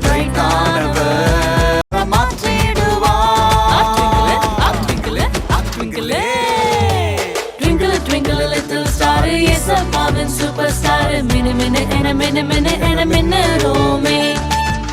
Bright ஆனவர் மாற்றிடுவார். Twinkle twinkle little star, yes, I'm a super star. Minute minute and a minute minute and a minute.